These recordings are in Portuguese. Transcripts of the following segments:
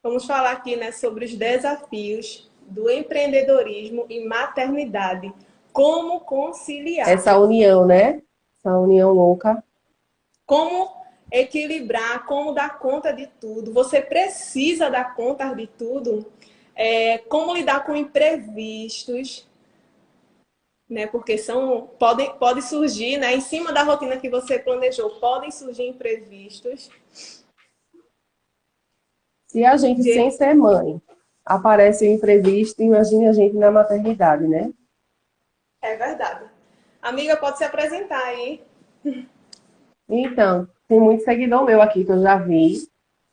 Vamos falar aqui, né, sobre os desafios do empreendedorismo e maternidade. Como conciliar, Essa união, né? Essa união louca. como equilibrar, como dar conta de tudo. Você precisa dar conta de tudo. Como lidar com imprevistos, né? Porque pode surgir, né? Em cima da rotina que você planejou, podem surgir imprevistos. Se a gente, sem De... ser mãe, aparece o imprevisto, imagine a gente na maternidade, né? É verdade. Amiga, pode se apresentar aí. Então, tem muito seguidor meu aqui que eu já vi,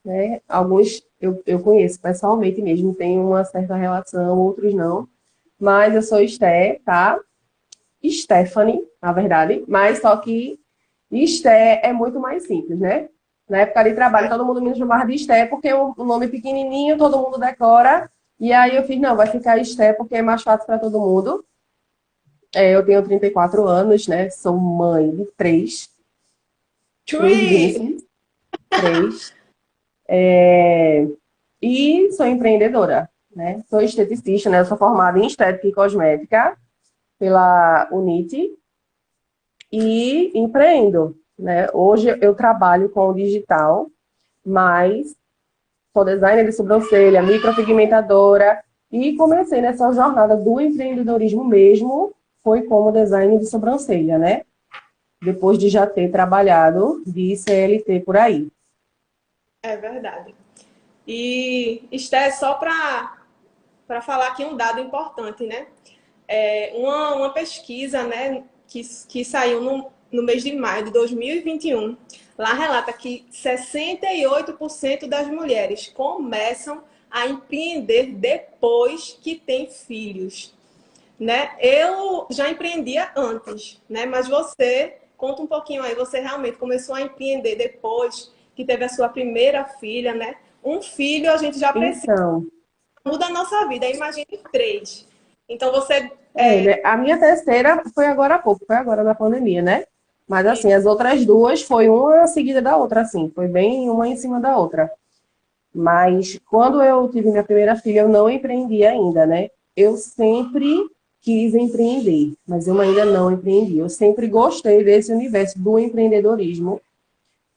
né? Alguns eu conheço pessoalmente mesmo, tenho uma certa relação, outros não. Mas eu sou Esté, tá? Stephanie, na verdade. Mas só que Esté é muito mais simples, né? Na época de trabalho, todo mundo me chamava de Esté, porque o nome pequenininho, todo mundo decora. E aí eu fiz, não, vai ficar Esté, porque é mais fácil para todo mundo. Eu tenho 34 anos, né? Sou mãe de três Tree! bênçãos, três. E sou empreendedora, né? Sou esteticista, né? Eu sou formada em estética e cosmética pela UNIT e empreendo, né? Hoje eu trabalho com o digital, mas sou designer de sobrancelha, micropigmentadora e comecei nessa jornada do empreendedorismo mesmo, foi como designer de sobrancelha, né? Depois de já ter trabalhado de CLT por aí. É verdade. E Esté, só para falar aqui um dado importante, né? Uma pesquisa, né, que saiu no mês de maio de 2021, lá relata que 68% das mulheres começam a empreender depois que têm filhos, né? Eu já empreendia antes, né? Mas você, conta um pouquinho aí, você realmente começou a empreender depois que teve a sua primeira filha, né? Um filho a gente já precisa, Então, muda a nossa vida, imagine três. Então você né? A minha terceira foi agora há pouco, foi agora na pandemia, né? Mas assim, isso, as outras duas foi uma seguida da outra, assim, foi bem uma em cima da outra. Mas quando eu tive minha primeira filha, eu não empreendi ainda, né? Eu sempre quis empreender, mas eu ainda não empreendi. Eu sempre gostei desse universo do empreendedorismo,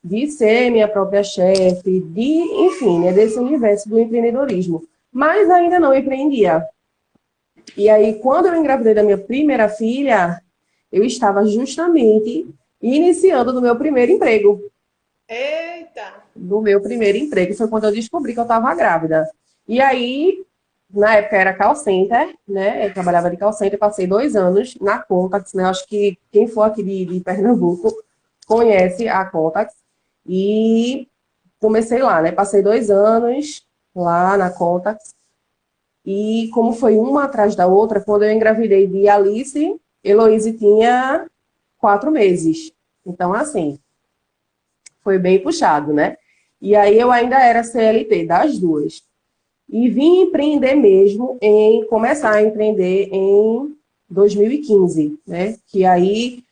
de ser minha própria chefe, enfim, né, desse universo do empreendedorismo. Mas ainda não empreendia. E aí, quando eu engravidei da minha primeira filha, eu estava justamente iniciando no meu primeiro emprego. eita, Do meu primeiro emprego. Foi quando eu descobri que eu estava grávida. E aí, na época era call center, né? Eu trabalhava de call center, passei 2 anos na Contax, né? Acho que quem for aqui de Pernambuco conhece a Contax. E comecei lá, né? Passei 2 anos lá na Contax. E como foi uma atrás da outra, quando eu engravidei de Alice, Heloíse tinha 4 meses. Então, assim, foi bem puxado, né? E aí eu ainda era CLT das duas. E vim empreender mesmo começar a empreender em 2015, né? Que aí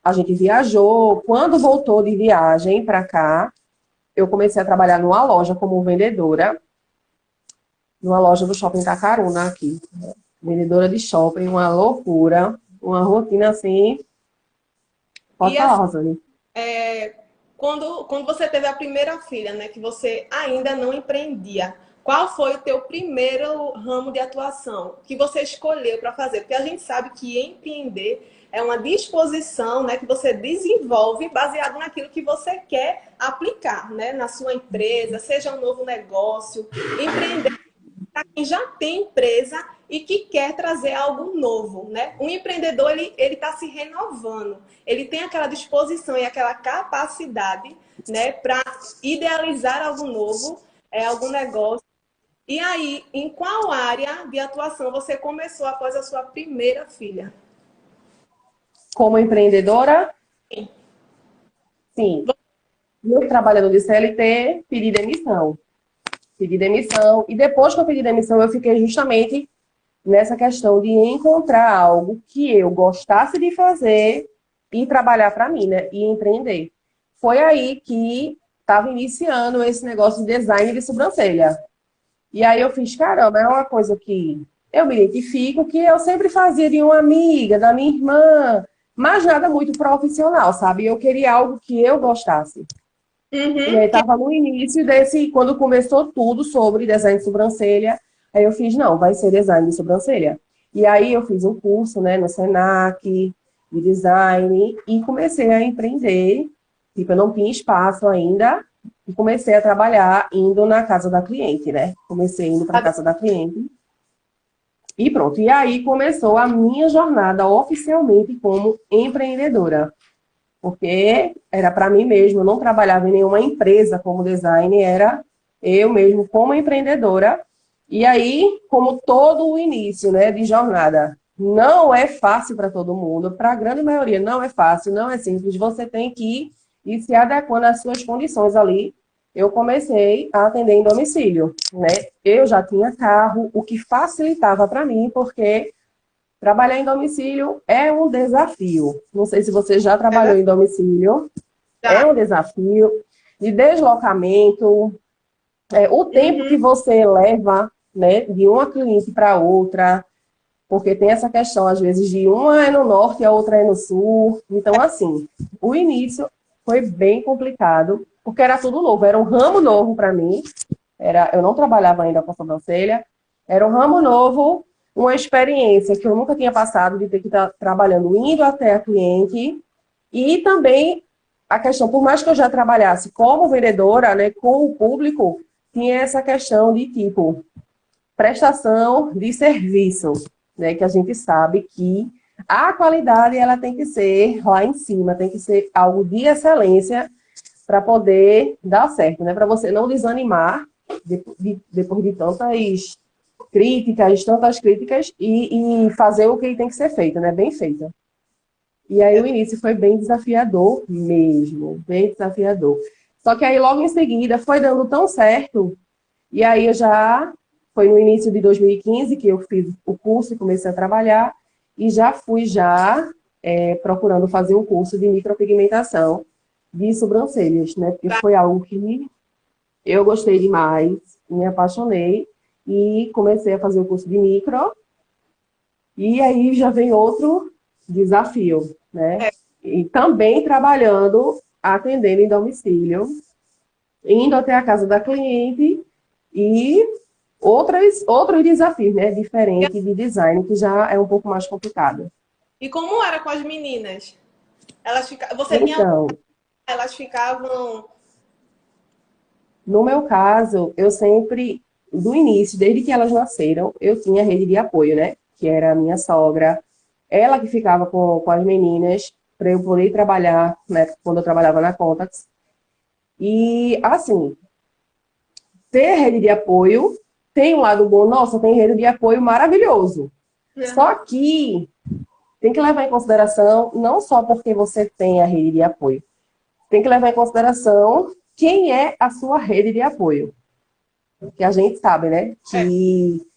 a gente viajou. Quando voltou de viagem para cá, eu comecei a trabalhar numa loja como vendedora, numa loja do Shopping Itacaruna aqui. Vendedora de shopping, uma loucura, uma rotina assim. Pode e falar, assim, Rosane. quando você teve a primeira filha, né, que você ainda não empreendia, qual foi o teu primeiro ramo de atuação que você escolheu para fazer? Porque a gente sabe que empreender é uma disposição, né, que você desenvolve baseado naquilo que você quer aplicar, né, na sua empresa, seja um novo negócio. Empreender para quem já tem empresa e que quer trazer algo novo, né? Um empreendedor, ele está se renovando. Ele tem aquela disposição e aquela capacidade, né, para idealizar algo novo, algum negócio. E aí, em qual área de atuação você começou após a sua primeira filha? Como empreendedora, sim. Eu trabalhando de CLT, pedi demissão. Pedi demissão. E depois que eu pedi demissão, eu fiquei justamente nessa questão de encontrar algo que eu gostasse de fazer e trabalhar para mim, né? E empreender. Foi aí que estava iniciando esse negócio de design de sobrancelha. E aí eu fiz, caramba, é uma coisa que eu me identifico, que eu sempre fazia de uma amiga, da minha irmã, mas nada muito profissional, sabe? Eu queria algo que eu gostasse. E Uhum. aí estava no início desse, quando começou tudo sobre design de sobrancelha, aí eu fiz, não, vai ser design de sobrancelha. E aí eu fiz um curso, né, no Senac, de design, e comecei a empreender. Tipo, eu não tinha espaço ainda, e comecei a trabalhar indo na casa da cliente, né? Comecei indo para a casa da cliente. E pronto. E aí começou a minha jornada oficialmente como empreendedora. Porque era para mim mesmo, eu não trabalhava em nenhuma empresa como design, era eu mesmo como empreendedora. E aí, como todo o início, né, de jornada, não é fácil para todo mundo, para a grande maioria não é fácil, não é simples, você tem que ir se adequando às suas condições ali. Eu comecei a atender em domicílio, né? Eu já tinha carro, o que facilitava para mim, porque trabalhar em domicílio é um desafio. Não sei se você já trabalhou É em domicílio. É verdade. um desafio de deslocamento, o tempo que Uhum. você leva, né, de uma cliente para outra, porque tem essa questão, às vezes, de uma é no norte e a outra é no sul. Então, assim, o início foi bem complicado, porque era tudo novo, era um ramo novo para mim. Eu não trabalhava ainda com sobrancelha, era um ramo novo, uma experiência que eu nunca tinha passado de ter que estar trabalhando, indo até a cliente, e também a questão, por mais que eu já trabalhasse como vendedora, né, com o público, tinha essa questão de tipo prestação de serviço, né, que a gente sabe que a qualidade ela tem que ser lá em cima, tem que ser algo de excelência para poder dar certo, né? Para você não desanimar depois de tantas críticas e fazer o que tem que ser feito, né? Bem feito. E aí o início foi bem desafiador mesmo, bem desafiador. Só que aí logo em seguida foi dando tão certo, e aí foi no início de 2015 que eu fiz o curso e comecei a trabalhar, e já fui procurando fazer um curso de micropigmentação de sobrancelhas, né? Porque foi algo que eu gostei demais, me apaixonei e comecei a fazer o curso de micro. E aí já vem outro desafio, né? É. E também trabalhando, atendendo em domicílio, indo até a casa da cliente e outros desafios, né? Diferente de design, que já é um pouco mais complicado. E como era com as meninas? Você tinha, Então, elas ficavam. no meu caso, eu sempre, do início, desde que elas nasceram, eu tinha rede de apoio, né? Que era a minha sogra, ela que ficava com as meninas, para eu poder trabalhar, né? Quando eu trabalhava na Contax. E, assim, ter rede de apoio tem um lado bom, nossa, tem rede de apoio maravilhoso. Só Uhum. que tem que levar em consideração, não só porque você tem a rede de apoio, tem que levar em consideração quem é a sua rede de apoio. Que a gente sabe, né? É, Que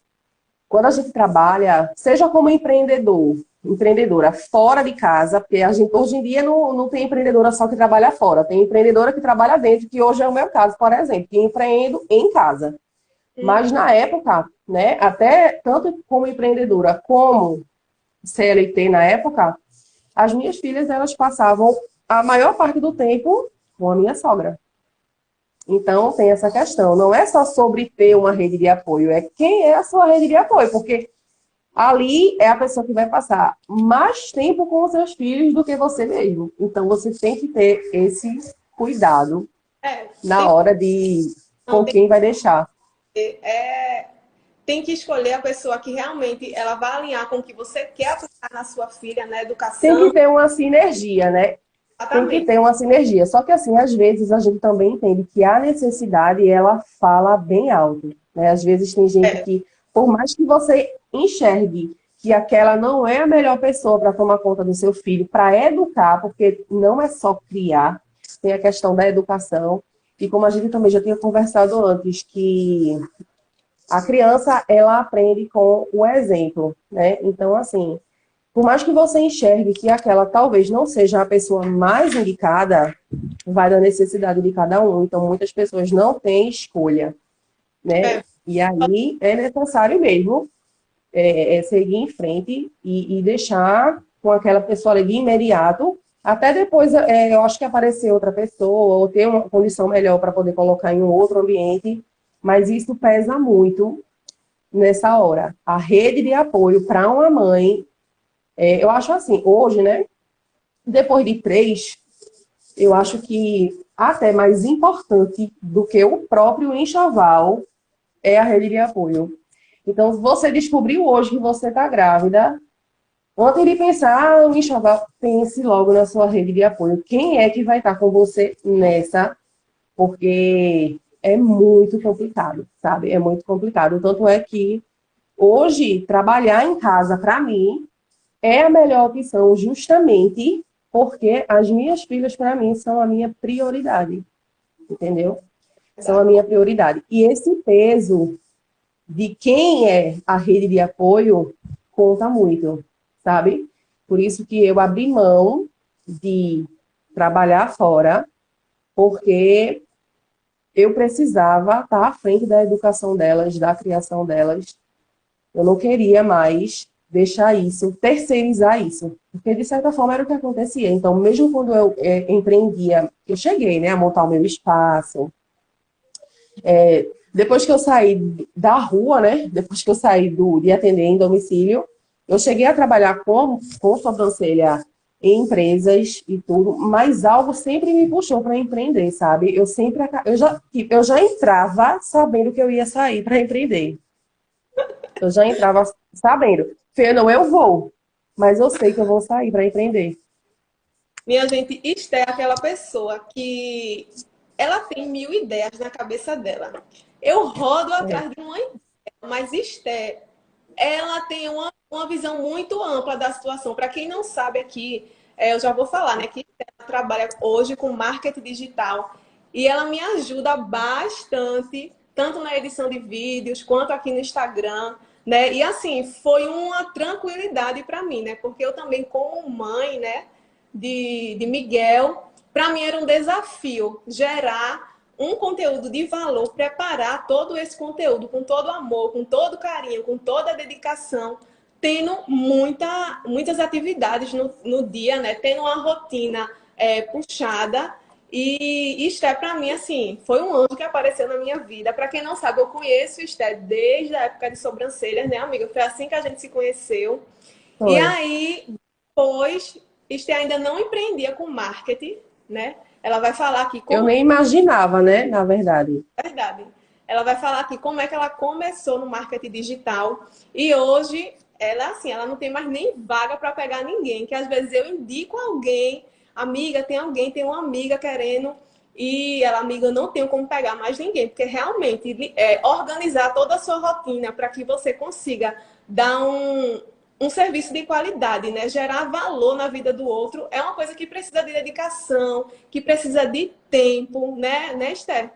quando a gente trabalha, seja como empreendedora fora de casa, porque a gente hoje em dia não tem empreendedora só que trabalha fora, tem empreendedora que trabalha dentro, que hoje é o meu caso, por exemplo, que empreendo em casa. Mas uhum. na época, né, até tanto como empreendedora como CLT na época, as minhas filhas elas passavam a maior parte do tempo com a minha sogra. Então, tem essa questão. Não é só sobre ter uma rede de apoio, é quem é a sua rede de apoio, porque ali é a pessoa que vai passar mais tempo com os seus filhos do que você mesmo. Então, você tem que ter esse cuidado É, na tem, hora de não, com tem, quem vai deixar. é, tem que escolher a pessoa que realmente ela vai alinhar com o que você quer aplicar na sua filha, na Tem educação. que ter uma sinergia, né? Tem que Exatamente. ter uma sinergia. Só que, assim, às vezes a gente também entende que a necessidade, ela fala bem alto, né? Às vezes tem gente É, que, por mais que você enxergue que aquela não é a melhor pessoa para tomar conta do seu filho, para educar, porque não é só criar, tem a questão da educação. E como a gente também já tinha conversado antes, que a criança, ela aprende com o exemplo, né? Então, assim, por mais que você enxergue que aquela talvez não seja a pessoa mais indicada, vai da necessidade de cada um. Então, muitas pessoas não têm escolha, né? É, E aí é necessário mesmo seguir em frente e deixar com aquela pessoa ali de imediato, até depois eu acho que aparecer outra pessoa ou ter uma condição melhor para poder colocar em um outro ambiente, mas isso pesa muito nessa hora. A rede de apoio para uma mãe, eu acho assim, hoje, né, depois de 3, eu acho que até mais importante do que o próprio enxoval é a rede de apoio. Então, se você descobriu hoje que você está grávida, antes de pensar, o enxoval, pense logo na sua rede de apoio. Quem é que vai estar com você nessa? Porque é muito complicado, sabe? É muito complicado. Tanto é que hoje, trabalhar em casa, para mim, é a melhor opção, justamente porque as minhas filhas, para mim, são a minha prioridade. Entendeu? São a minha prioridade. E esse peso de quem é a rede de apoio conta muito, sabe? Por isso que eu abri mão de trabalhar fora, porque eu precisava estar à frente da educação delas, da criação delas. Eu não queria mais deixar isso, terceirizar isso, porque de certa forma era o que acontecia. Então, mesmo quando eu empreendia, eu cheguei, né, a montar o meu espaço. Depois que eu saí da rua, né? Depois que eu saí de atender em domicílio, eu cheguei a trabalhar com sobrancelha em empresas e tudo, mas algo sempre me puxou para empreender, sabe? Eu já entrava sabendo que eu ia sair para empreender. Eu já entrava sabendo. Fernando, eu vou, mas eu sei que eu vou sair para empreender. minha gente, Esté é aquela pessoa que ela tem 1000 ideias na cabeça dela. Eu rodo É, atrás de uma ideia, mas Esté, ela tem uma visão muito ampla da situação. Para quem não sabe aqui, eu já vou falar, né? Que ela trabalha hoje com marketing digital e ela me ajuda bastante, tanto na edição de vídeos quanto aqui no Instagram, né? E assim, foi uma tranquilidade para mim, né? Porque eu também, como mãe, né, de Miguel, para mim era um desafio gerar um conteúdo de valor, preparar todo esse conteúdo com todo amor, com todo carinho, com toda a dedicação, tendo muitas atividades no dia, né? Tendo uma rotina puxada. E Esté, para mim, assim, foi um anjo que apareceu na minha vida. Para quem não sabe, eu conheço Esté desde a época de sobrancelhas, né, amiga? Foi assim que a gente se conheceu. E foi. aí, depois, Esté ainda não empreendia com marketing, né? Ela vai falar aqui Eu como nem imaginava, né? Na verdade. é verdade. Ela vai falar aqui como é que ela começou no marketing digital e hoje ela assim, ela não tem mais nem vaga para pegar ninguém, que às vezes eu indico alguém, amiga, tem uma amiga querendo e ela, amiga, eu não tenho como pegar mais ninguém, porque realmente organizar toda a sua rotina para que você consiga dar um serviço de qualidade, né? Gerar valor na vida do outro é uma coisa que precisa de dedicação, que precisa de tempo, né, Esther?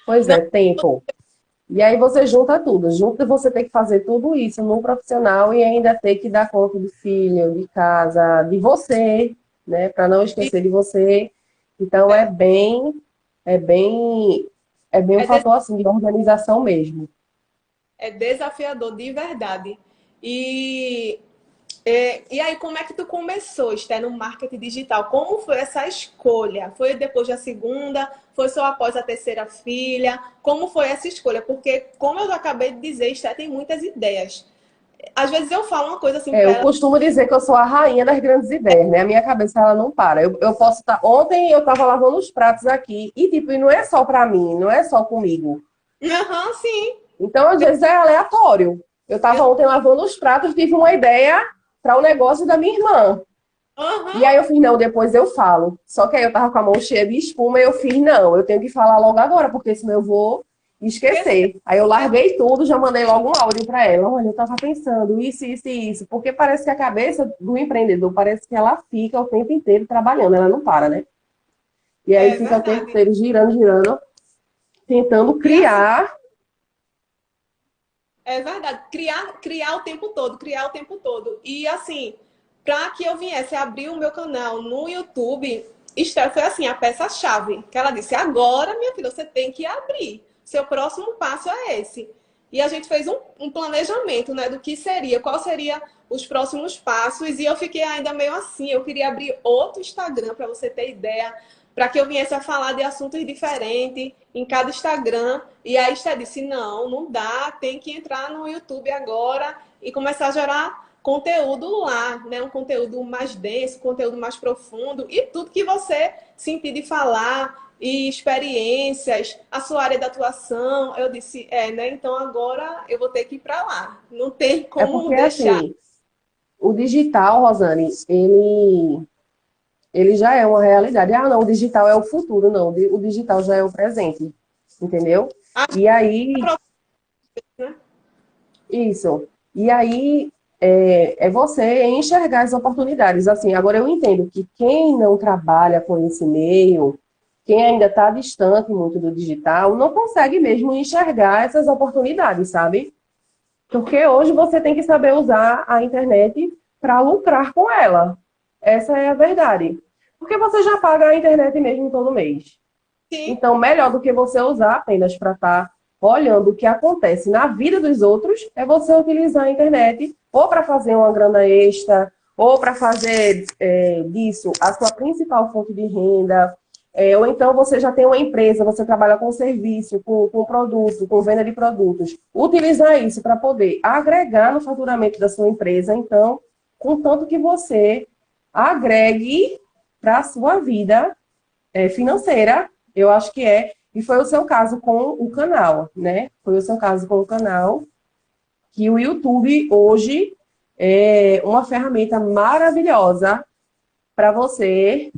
Pois Não, é, tempo. E aí você junta tudo. Junto você tem que fazer tudo isso no profissional e ainda ter que dar conta do filho, de casa, de você, né? Para não esquecer de você. Então é bem, é bem um é, des- fator assim de organização mesmo. é desafiador de verdade. E, e aí, como é que tu começou, Esther, no marketing digital? Como foi essa escolha? Foi depois da segunda? Foi só após a terceira filha? Como foi essa escolha? Porque, como eu já acabei de dizer, Esther tem muitas ideias. Às vezes eu falo uma coisa assim para Eu ela. costumo dizer que eu sou a rainha das grandes ideias, né? A minha cabeça ela não para. Eu posso estar. Ontem eu estava lavando os pratos aqui e tipo, e não é só para mim, não é só comigo. Aham, sim. Então, às vezes, é aleatório. Eu estava ontem lavando os pratos, tive uma ideia para o negócio da minha irmã. E Aham, aí eu fiz, não, depois eu falo. Só que aí eu tava com a mão cheia de espuma e eu fiz, não, eu tenho que falar logo agora, porque senão eu vou esqueceu. esquecer. Aí eu larguei tudo, já mandei logo um áudio para ela. Olha, eu tava pensando isso, isso e isso. Porque parece que a cabeça do empreendedor, parece que ela fica o tempo inteiro trabalhando, ela não para, né? E aí É fica o tempo verdade. inteiro girando, girando, tentando E assim, criar. É verdade. Criar o tempo todo, criar o tempo todo. E assim, para que eu viesse abrir o meu canal no YouTube, Esther foi assim, a peça-chave. Que ela disse, agora, minha filha, você tem que abrir. Seu próximo passo é esse. E a gente fez um planejamento, né, do que seria, qual seria os próximos passos. E eu fiquei ainda meio assim, eu queria abrir outro Instagram, para você ter ideia, para que eu viesse a falar de assuntos diferentes em cada Instagram. E aí Esther disse, não, não dá, tem que entrar no YouTube agora e começar a gerar conteúdo lá, né? Um conteúdo mais denso, conteúdo mais profundo e tudo que você sentir de falar e experiências, a sua área de atuação. Eu disse, né? Então agora eu vou ter que ir para lá. Não tem É como porque, deixar. assim, o digital, Rosane, ele já é uma realidade. Ah, não, o digital é o futuro. Não, o digital já é o presente, entendeu? A E aí, né? isso. E aí, é você enxergar as oportunidades. Assim, agora eu entendo que quem não trabalha com esse meio, quem ainda está distante muito do digital, não consegue mesmo enxergar essas oportunidades, sabe? Porque hoje você tem que saber usar a internet para lucrar com ela. Essa é a verdade. Porque você já paga a internet mesmo todo mês. Sim, Então, melhor do que você usar apenas para estar olhando o que acontece na vida dos outros, é você utilizar a internet ou para fazer uma grana extra, ou para fazer disso a sua principal fonte de renda. Ou então você já tem uma empresa, você trabalha com serviço, com produto, com venda de produtos. Utilizar isso para poder agregar no faturamento da sua empresa, então, contanto que você agregue para a sua vida financeira, eu acho que é. E foi o seu caso com o canal, né? Foi o seu caso com o canal, que o YouTube hoje é uma ferramenta maravilhosa para você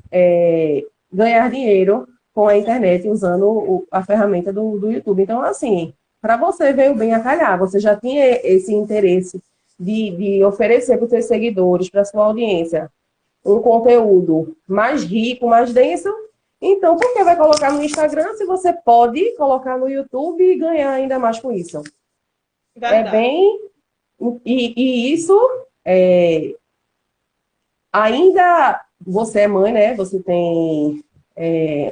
ganhar dinheiro com a internet usando a ferramenta do YouTube. Então, assim, para você veio bem a calhar. Você já tinha esse interesse de oferecer para os seus seguidores, para a sua audiência, um conteúdo mais rico, mais denso. Então, por que vai colocar no Instagram se você pode colocar no YouTube e ganhar ainda mais com isso? É verdade. bem. E isso é, ainda você é mãe, né? Você tem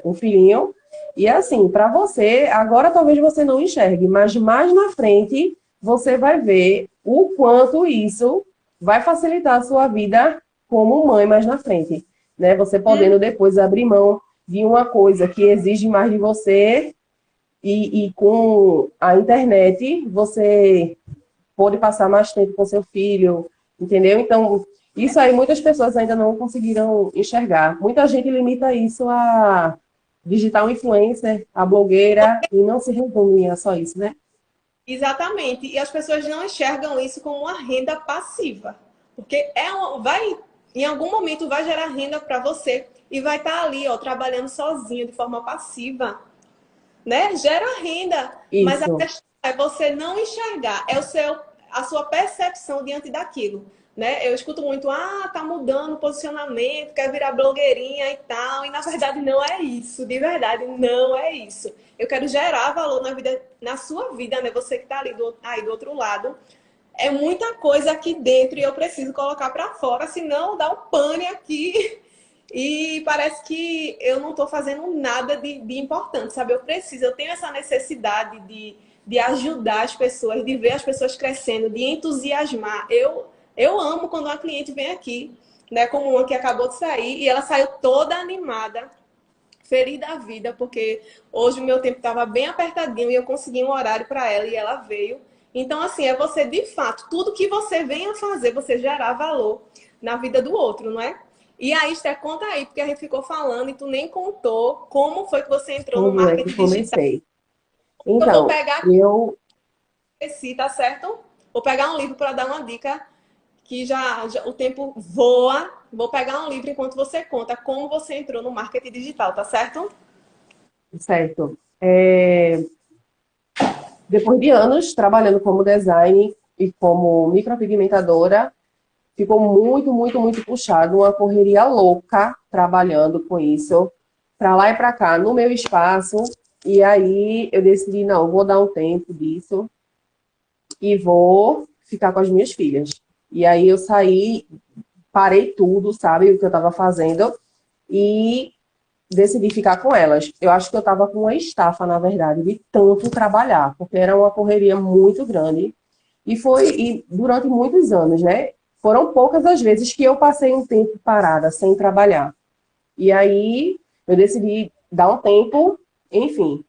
um filhinho. E assim, para você, agora talvez você não enxergue, mas mais na frente você vai ver o quanto isso vai facilitar a sua vida como mãe mais na frente, né? Você Hum, podendo depois abrir mão de uma coisa que exige mais de você e com a internet você pode passar mais tempo com seu filho, entendeu? Então, isso aí muitas pessoas ainda não conseguiram enxergar. Muita gente limita isso a digital influencer, a blogueira, e não se resume a só isso, né? exatamente. E as pessoas não enxergam isso como uma renda passiva. Porque em algum momento vai gerar renda para você e vai estar ali, ó, trabalhando sozinho de forma passiva, né? Gera renda, mas a Isso. questão é você não enxergar, a sua percepção diante daquilo, né? Eu escuto muito, tá mudando o posicionamento, quer virar blogueirinha e tal, e na verdade não é isso, de verdade não é isso. Eu quero gerar valor na sua vida, né? Você que está ali aí do outro lado, é muita coisa aqui dentro e eu preciso colocar para fora, senão dá um pane aqui e parece que eu não estou fazendo nada de importante, sabe? Eu tenho essa necessidade de ajudar as pessoas, de ver as pessoas crescendo, de entusiasmar. Eu amo quando uma cliente vem aqui, né? Como uma que acabou de sair e ela saiu toda animada, feliz da vida, porque hoje o meu tempo estava bem apertadinho e eu consegui um horário para ela e ela veio. Então, assim, é você, de fato, tudo que você venha fazer, você gerar valor na vida do outro, não é? E aí, Esther, conta aí, porque a gente ficou falando e tu nem contou como foi que você entrou no Como é que marketing digital. comecei? Eu vou Então, pegar eu. aqui, tá certo? Vou pegar um livro para dar uma dica, que já o tempo voa. Vou pegar um livro enquanto você conta como você entrou no marketing digital, tá certo? Certo. Depois de anos trabalhando como design e como micropigmentadora, ficou muito, muito, muito puxado, uma correria louca trabalhando com isso, para lá e para cá, no meu espaço. E aí eu decidi, não, vou dar um tempo disso. e vou ficar com as minhas filhas. E aí eu saí, parei tudo, sabe, o que eu estava fazendo e decidi ficar com elas. Eu acho que eu estava com uma estafa, na verdade, de tanto trabalhar, porque era uma correria muito grande. E durante muitos anos, né? Foram poucas as vezes que eu passei um tempo parada, sem trabalhar. E aí eu decidi dar um tempo, enfim.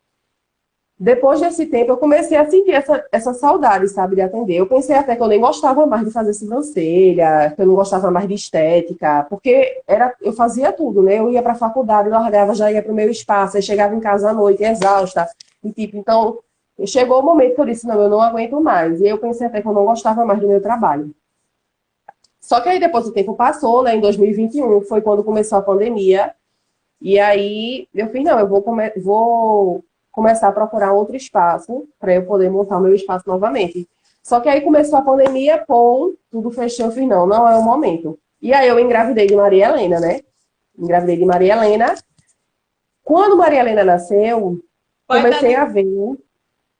Depois desse tempo, eu comecei a sentir essa saudade, sabe, de atender. Eu pensei até que eu nem gostava mais de fazer sobrancelha, que eu não gostava mais de estética, porque eu fazia tudo, né? Eu ia para a faculdade, largava, já ia para o meu espaço, aí chegava em casa à noite, exausta. E, tipo, então, chegou o momento que eu disse, não, eu não aguento mais. E eu pensei até que eu não gostava mais do meu trabalho. Só que aí depois o tempo passou, né? Em 2021 foi quando começou a pandemia. E aí eu fiz, não, eu vou começar a procurar outro espaço para eu poder montar o meu espaço novamente. Só que aí começou a pandemia, pô, tudo fechou, eu fiz, não, não é o momento. E aí eu engravidei de Maria Helena, né? Engravidei de Maria Helena. Quando Maria Helena nasceu, Pode dar comecei a ver.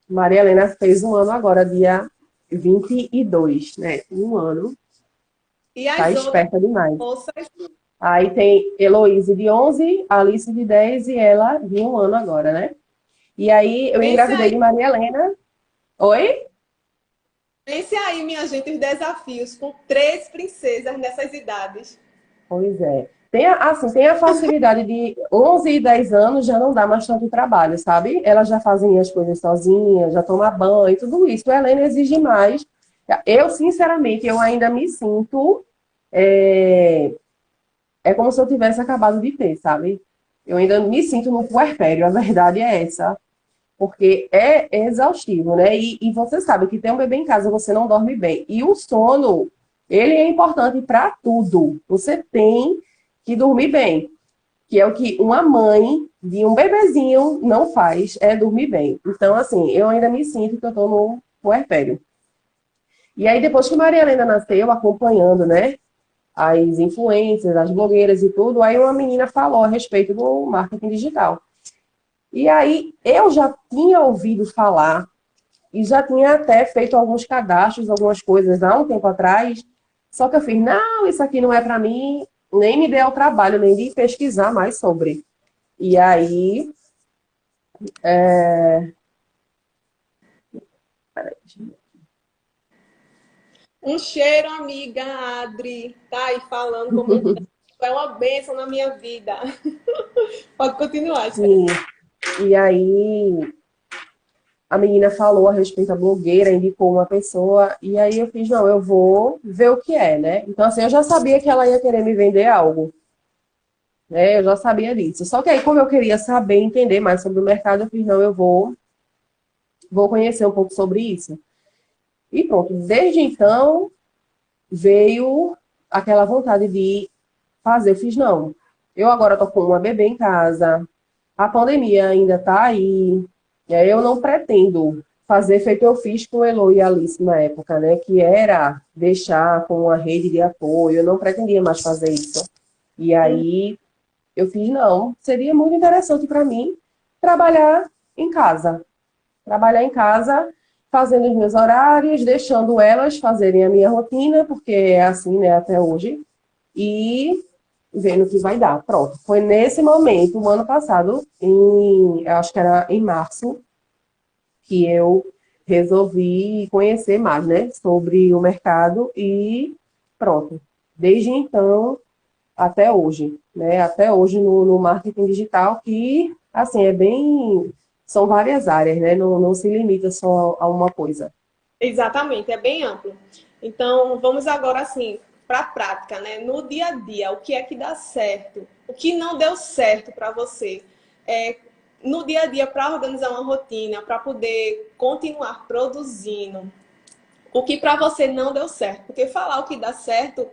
Maria Helena fez um ano agora, dia 22, né? Um ano. E Tá as outras esperta demais. moças, Aí tem Heloíse de 11, Alice de 10 e ela de um ano agora, né? E aí eu pense engravidei aí, de Maria Helena. Oi? pense aí, minha gente, os desafios com três princesas nessas idades. Pois é. Tem a facilidade de 11 e 10 anos já não dá mais tanto trabalho, sabe? Elas já fazem as coisas sozinhas, já tomam banho e tudo isso. A Helena exige mais. Eu, sinceramente, eu ainda me sinto. É, é como se eu tivesse acabado de ter, sabe? Eu ainda me sinto no puerpério, a verdade é essa. Porque é exaustivo, né? E você sabe que ter um bebê em casa você não dorme bem. E o sono, ele é importante para tudo. Você tem que dormir bem, que é o que uma mãe de um bebezinho não faz, é dormir bem. Então, assim, eu ainda me sinto que eu estou no puerpério. E aí, depois que Maria Helena nasceu, acompanhando, né, as influências, as blogueiras e tudo, aí uma menina falou a respeito do marketing digital. E aí, eu já tinha ouvido falar e já tinha até feito alguns cadastros, algumas coisas há um tempo atrás. Só que eu fiz, não, isso aqui não é para mim, nem me deu o trabalho, nem de pesquisar mais sobre. E aí, peraí, Um cheiro, amiga Adri, tá aí falando comentando. É uma bênção na minha vida. Pode continuar, Esther. sim. E aí, a menina falou a respeito da blogueira, indicou uma pessoa, e aí eu fiz, não, eu vou ver o que é, né? Então, assim, eu já sabia que ela ia querer me vender algo, né? Eu já sabia disso. Só que aí, como eu queria saber, entender mais sobre o mercado, eu fiz, não, eu vou conhecer um pouco sobre isso. E pronto, desde então veio aquela vontade de fazer. Eu fiz, não, eu agora estou com uma bebê em casa, a pandemia ainda está aí, e aí eu não pretendo fazer feito eu fiz com o Elo e a Alice na época, né? Que era deixar com uma rede de apoio, eu não pretendia mais fazer isso. E aí eu fiz, não, seria muito interessante para mim trabalhar em casa. Trabalhar em casa, fazendo os meus horários, deixando elas fazerem a minha rotina, porque é assim, né, até hoje, e vendo o que vai dar. Pronto. Foi nesse momento, o ano passado, eu acho que era em março, que eu resolvi conhecer mais, né, sobre o mercado e pronto. Desde então até hoje, né? Até hoje no marketing digital, que, assim, são várias áreas, né? Não se limita só a uma coisa. Exatamente, é bem amplo. Então, vamos agora, assim, para a prática, né? No dia a dia, o que é que dá certo? O que não deu certo para você? É, no dia a dia, para organizar uma rotina, para poder continuar produzindo. O que para você não deu certo? Porque falar o que dá certo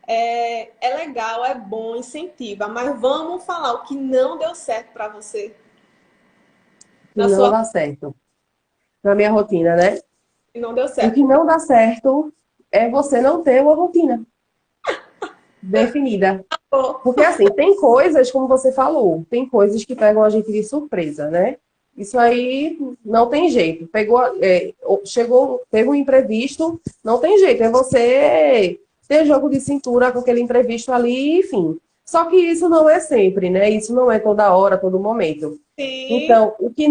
é legal, é bom, incentiva. Mas vamos falar o que não deu certo para você Que na não sua dá certo. Na minha rotina, né? que não deu O que certo. não dá certo é você não ter uma rotina definida. Porque, assim, tem coisas, como você falou, tem coisas que pegam a gente de surpresa, né? Isso aí não tem jeito. Pegou, chegou, teve um imprevisto, não tem jeito. É você ter jogo de cintura com aquele imprevisto ali, enfim. Só que isso não é sempre, né? Isso não é toda hora, todo momento. Sim, Então, o que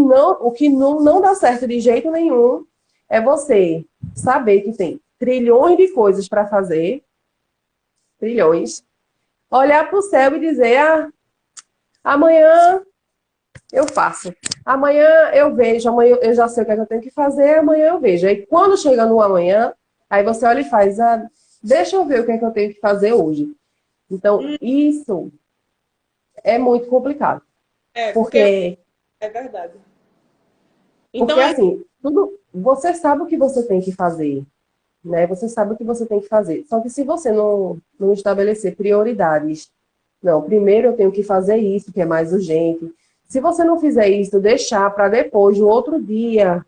não dá certo de jeito nenhum é você saber que tem trilhões de coisas para fazer, trilhões, olhar para o céu e dizer, amanhã eu faço. Amanhã eu vejo, amanhã eu já sei o que é que eu tenho que fazer, amanhã eu vejo. Aí quando chega no amanhã, aí você olha e faz, deixa eu ver o que é que eu tenho que fazer hoje. Então, isso é muito complicado. porque Porque, é verdade. porque Então é assim, você sabe o que você tem que fazer, né? Você sabe o que você tem que fazer. Só que se você não estabelecer prioridades, não, primeiro eu tenho que fazer isso, que é mais urgente. Se você não fizer isso, deixar para depois, no outro dia,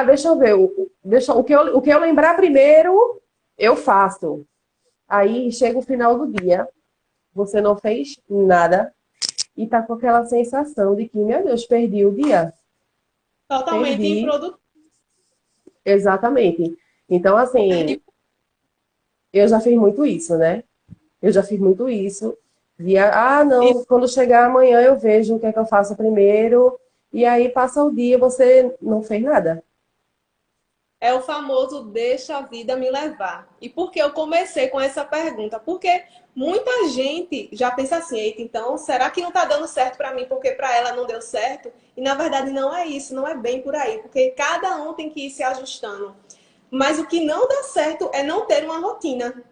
deixa eu ver, o que eu lembrar primeiro, eu faço. Aí chega o final do dia, você não fez nada e tá com aquela sensação de que, meu Deus, perdi o dia. totalmente Perdi, improdutivo. exatamente. Então, assim, eu já fiz muito isso, né? Eu já fiz muito isso. Não, quando chegar amanhã eu vejo o que é que eu faço primeiro. E aí passa o dia, você não fez nada. É o famoso deixa a vida me levar. E por que eu comecei com essa pergunta? Porque muita gente já pensa assim, eita, então será que não está dando certo para mim porque para ela não deu certo? E na verdade não é isso, não é bem por aí, porque cada um tem que ir se ajustando. Mas o que não dá certo é não ter uma rotina.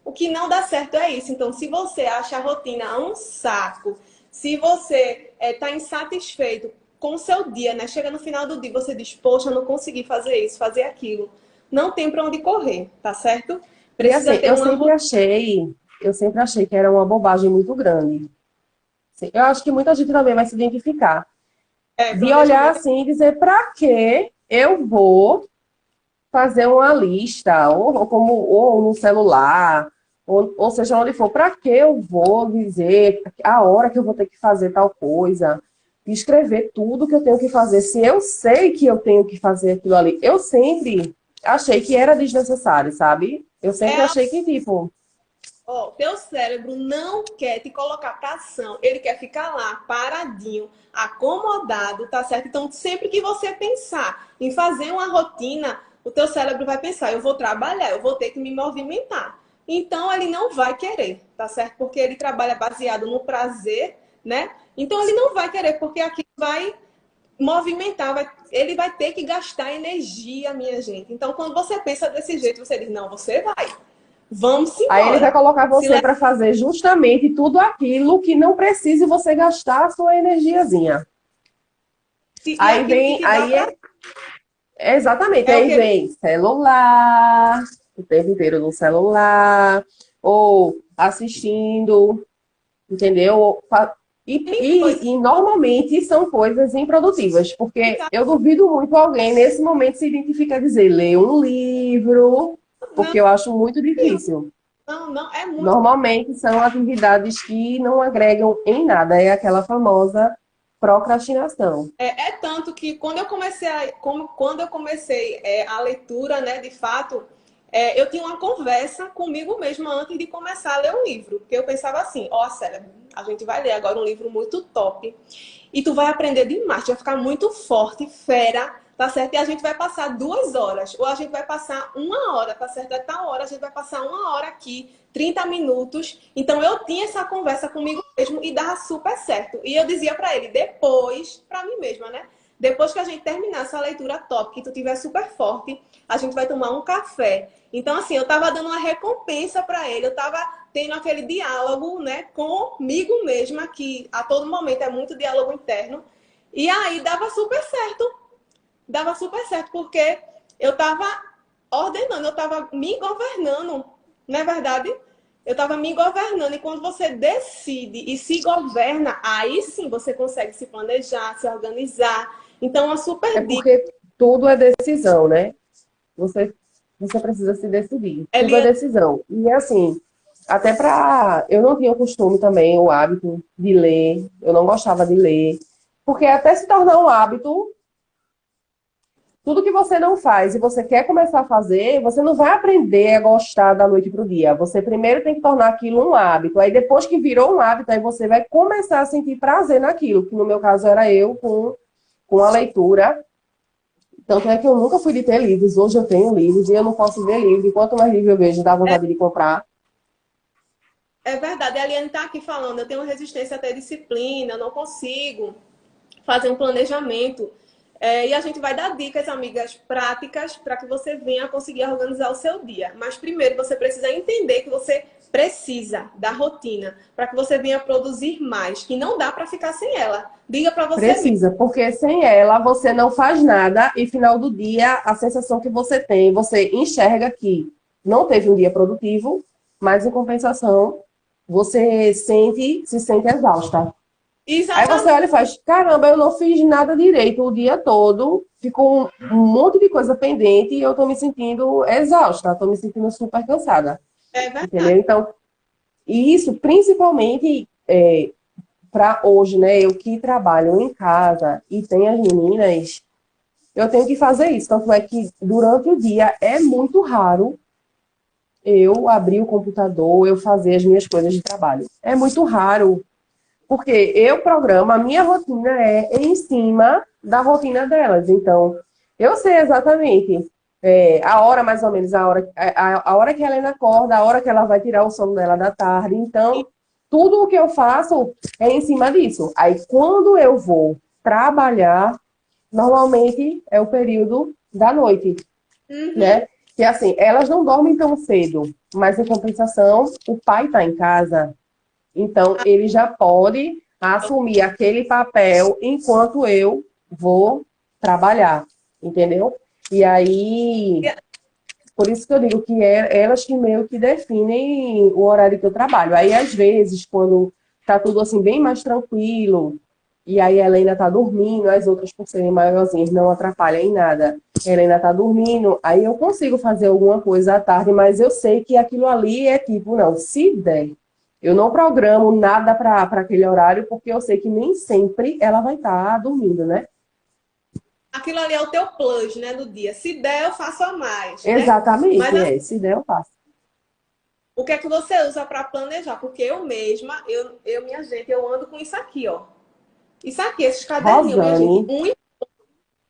O que não dá certo é isso. Então, se você acha a rotina um saco, se você está insatisfeito com o seu dia, né? Chega no final do dia, você diz, poxa, eu não consegui fazer isso, fazer aquilo. Não tem para onde correr, tá certo? E Precisa assim, ter uma rotina. eu sempre achei que era uma bobagem muito grande. Assim, eu acho que muita gente também vai se identificar. De olhar Planejamento. assim e dizer, para que eu vou fazer uma lista, ou no celular, ou seja, onde for, para que eu vou dizer a hora que eu vou ter que fazer tal coisa, escrever tudo que eu tenho que fazer, se eu sei que eu tenho que fazer aquilo ali. Eu sempre achei que era desnecessário, sabe? Eu sempre É, achei que, tipo, ó, teu cérebro não quer te colocar para ação, ele quer ficar lá paradinho, acomodado, tá certo? Então, sempre que você pensar em fazer uma rotina, o teu cérebro vai pensar, eu vou trabalhar, eu vou ter que me movimentar. Então, ele não vai querer, tá certo? Porque ele trabalha baseado no prazer, né? Então, ele não vai querer, porque aquilo vai movimentar, ele vai ter que gastar energia, minha gente. Então, quando você pensa desse jeito, você diz, não, você vai. Vamos aí ele vai embora. colocar Se você para fazer justamente tudo aquilo que não precise você gastar a sua energiazinha. E Aí aquilo que vem, te dá aí prazer exatamente, é o aí que? vem celular, o tempo inteiro no celular, ou assistindo, entendeu? E normalmente são coisas improdutivas, porque eu duvido muito alguém nesse momento se identificar a dizer, ler um livro, Não, porque eu acho muito difícil. não, é muito. Normalmente são atividades que não agregam em nada, é aquela famosa procrastinação. É tanto que quando eu comecei a leitura, né, de fato, eu tinha uma conversa comigo mesma antes de começar a ler um livro. Porque eu pensava assim, ó, Célia, a gente vai ler agora um livro muito top. E tu vai aprender demais, tu vai ficar muito forte, fera, tá certo? E a gente vai passar 2 horas, ou a gente vai passar 1 hora, tá certo? É tal hora, a gente vai passar 1 hora aqui, 30 minutos. Então eu tinha essa conversa comigo mesmo e dava super certo. E eu dizia para ele, depois, para mim mesma, né? Depois que a gente terminar essa leitura top, que tu tiver super forte, a gente vai tomar um café. Então, assim, eu tava dando uma recompensa para ele, eu tava tendo aquele diálogo, né, comigo mesma, que a todo momento é muito diálogo interno. E aí dava super certo, porque eu estava ordenando, eu estava me governando, não é verdade? Eu estava me governando, e quando você decide e se governa, aí sim você consegue se planejar, se organizar. Então, uma É super dica, porque tudo é decisão, né? Você, você precisa se decidir. Tudo é Eliane, decisão. E assim, até para. Eu não tinha o costume também, o hábito de ler. Eu não gostava de ler. Porque até se tornar um hábito, tudo que você não faz e você quer começar a fazer, você não vai aprender a gostar da noite para o dia. Você primeiro tem que tornar aquilo um hábito. Aí depois que virou um hábito, aí você vai começar a sentir prazer naquilo, que no meu caso era eu com a leitura. Tanto é que eu nunca fui de ter livros. Hoje eu tenho livros e eu não posso ver livro. E quanto mais livro eu vejo, dá vontade de comprar. É verdade, a Eliane está aqui falando, eu tenho resistência a ter disciplina, eu não consigo fazer um planejamento. E a gente vai dar dicas, amigas, práticas para que você venha conseguir organizar o seu dia. Mas primeiro você precisa entender que você precisa da rotina para que você venha produzir mais, que não dá para ficar sem ela. Diga para você mesmo. Precisa, porque sem ela você não faz nada e final do dia a sensação que você tem, você enxerga que não teve um dia produtivo, mas em compensação você se sente exausta. Aí você Exatamente. olha e faz, caramba, eu não fiz nada direito o dia todo, ficou um monte de coisa pendente e eu tô me sentindo exausta, tô me sentindo super cansada, É verdade. entendeu? Então, e isso principalmente para hoje, né? Eu que trabalho em casa e tenho as meninas, eu tenho que fazer isso. Tanto é que durante o dia é muito raro eu abrir o computador, eu fazer as minhas coisas de trabalho. É muito raro, porque eu programo, a minha rotina é em cima da rotina delas. Então, eu sei exatamente a hora, mais ou menos, a hora que a Helena acorda, a hora que ela vai tirar o sono dela da tarde. Então, tudo o que eu faço é em cima disso. Aí, quando eu vou trabalhar, normalmente é o período da noite, Uhum. né? Que assim, elas não dormem tão cedo, mas em compensação, o pai está em casa, então ele já pode assumir aquele papel enquanto eu vou trabalhar, entendeu? E aí, por isso que eu digo que elas que meio que definem o horário que eu trabalho. Aí, às vezes, quando tá tudo assim bem mais tranquilo, e aí a Helena tá dormindo, as outras, por serem maiorzinhas, não atrapalham em nada. A Helena tá dormindo, aí eu consigo fazer alguma coisa à tarde, mas eu sei que aquilo ali é tipo, não, se der. Eu não programo nada para aquele horário, porque eu sei que nem sempre ela vai estar dormindo, né? Aquilo ali é o teu plus, né, do dia. Se der, eu faço a mais, né? Mas Exatamente, se der, eu faço. o que é que você usa para planejar? Porque eu mesma, minha gente, eu ando com isso aqui, ó. Isso aqui, esses caderninhos, minha gente. Rosane,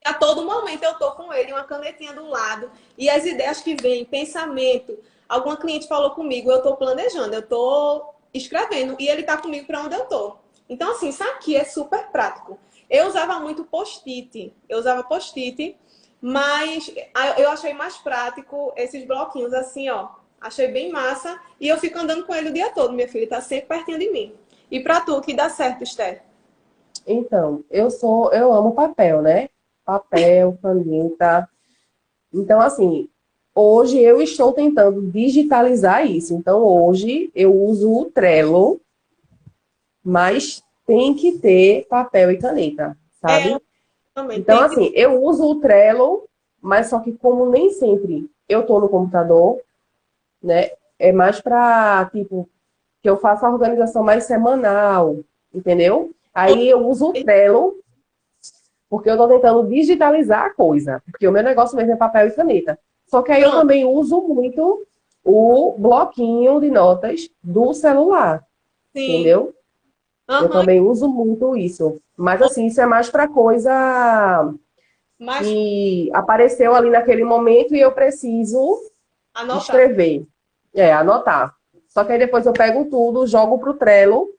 A todo momento eu tô com ele, uma canetinha do lado. E as ideias que vêm, pensamento. Alguma cliente falou comigo, eu tô planejando, eu tô escrevendo. E ele tá comigo para onde eu tô. Então, assim, isso aqui é super prático. Eu usava muito post-it. Eu usava post-it, mas eu achei mais prático esses bloquinhos assim, ó. Achei bem massa. E eu fico andando com ele o dia todo, minha filha. Tá sempre pertinho de mim. E pra tu, que dá certo, Esther? então, eu amo papel, né? Papel, caneta. Então, assim, hoje eu estou tentando digitalizar isso. Então, hoje eu uso o Trello, mas tem que ter papel e caneta, É, sabe? também. Então, Tem que. assim, eu uso o Trello, mas só que como nem sempre eu estou no computador, né? É mais para, tipo, que eu faço a organização mais semanal, entendeu? Aí eu uso o Trello, porque eu estou tentando digitalizar a coisa, porque o meu negócio mesmo é papel e caneta. Só que aí eu Pronto. também uso muito o bloquinho de notas do celular, Sim. entendeu? Eu Aham. também uso muito isso. Mas assim, isso é mais para coisa Mas que apareceu ali naquele momento e eu preciso anotar. escrever, anotar. Só que aí depois eu pego tudo, jogo pro Trello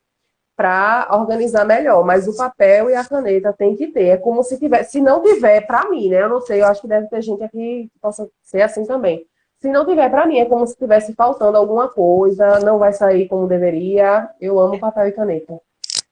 para organizar melhor. Mas o papel e a caneta tem que ter. É como se tivesse. Se não tiver, para mim, né? Eu não sei, eu acho que deve ter gente aqui que possa ser assim também. Se não tiver, para mim, é como se estivesse faltando alguma coisa, não vai sair como deveria. Eu amo papel e caneta.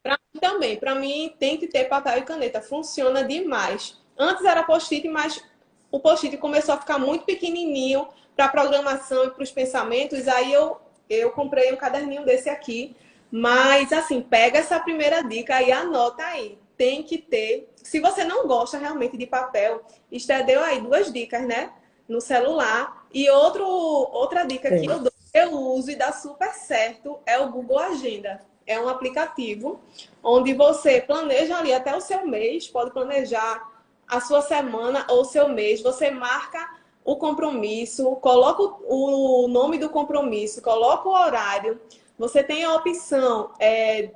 Para mim também. Para mim tem que ter papel e caneta. Funciona demais. Antes era post-it, mas o post-it começou a ficar muito pequenininho para programação e para os pensamentos. Aí eu comprei um caderninho desse aqui. Mas assim, pega essa primeira dica e anota aí. Tem que ter. Se você não gosta realmente de papel, Esther deu aí duas dicas, né? No celular. E outra dica que Sim. eu uso e dá super certo é o Google Agenda. É um aplicativo onde você planeja ali até o seu mês, pode planejar a sua semana ou o seu mês. Você marca o compromisso, coloca o nome do compromisso, coloca o horário. Você tem a opção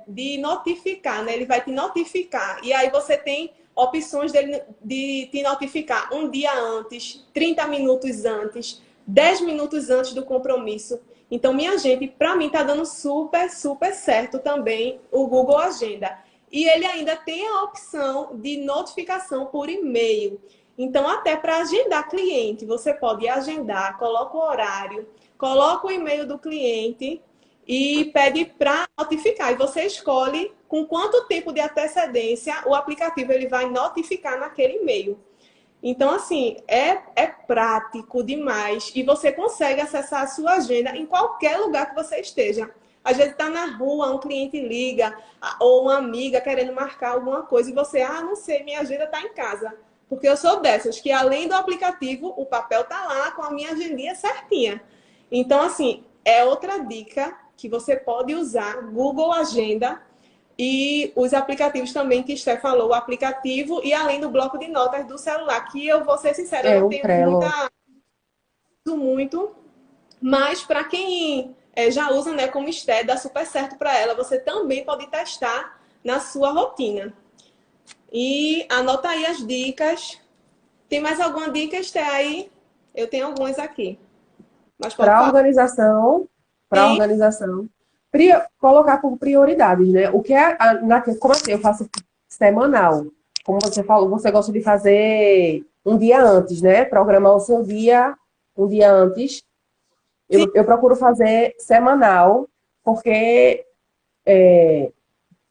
de notificar, né? Ele vai te notificar. E aí você tem opções de te notificar um dia antes, 30 minutos antes, 10 minutos antes do compromisso. Então, minha gente, para mim tá dando super, super certo também o Google Agenda. E ele ainda tem a opção de notificação por e-mail. Então, até para agendar cliente, você pode agendar, coloca o horário, coloca o e-mail do cliente e pede para notificar. E você escolhe com quanto tempo de antecedência o aplicativo ele vai notificar naquele e-mail. Então, assim, é prático demais e você consegue acessar a sua agenda em qualquer lugar que você esteja. Às vezes está na rua, um cliente liga, ou uma amiga querendo marcar alguma coisa e você, não sei, minha agenda está em casa. Porque eu sou dessas, que além do aplicativo, o papel está lá com a minha agendinha certinha. Então, assim, é outra dica que você pode usar, Google Agenda, e os aplicativos também que Esté falou, o aplicativo e além do bloco de notas do celular, que eu vou ser sincera, eu não O tenho Trello. muito, mas para quem já usa, né, como Esté, dá super certo para ela. Você também pode testar na sua rotina. E anota aí as dicas. Tem mais alguma dica, Esté, aí? Eu tenho algumas aqui. Mas pode Para falar. organização, para Sim, organização, colocar por prioridades, né? O que é, como assim, eu faço semanal. Como você falou, você gosta de fazer um dia antes, né? Programar o seu dia um dia antes. sim. Eu procuro fazer semanal, porque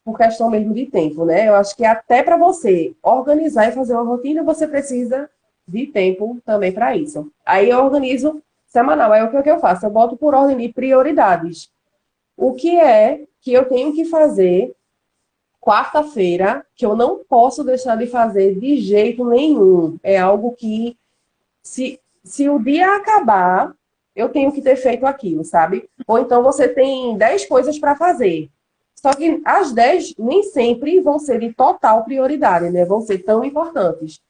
por questão mesmo de tempo, né? Eu acho que até para você organizar e fazer uma rotina, você precisa de tempo também para isso. Aí eu organizo semanal. Aí o que eu faço? Eu boto por ordem de prioridades. O que é que eu tenho que fazer quarta-feira, que eu não posso deixar de fazer de jeito nenhum. É algo que, se o dia acabar, eu tenho que ter feito aquilo, sabe? Ou então você tem 10 coisas para fazer. Só que as 10 nem sempre vão ser de total prioridade, né? Vão ser tão importantes.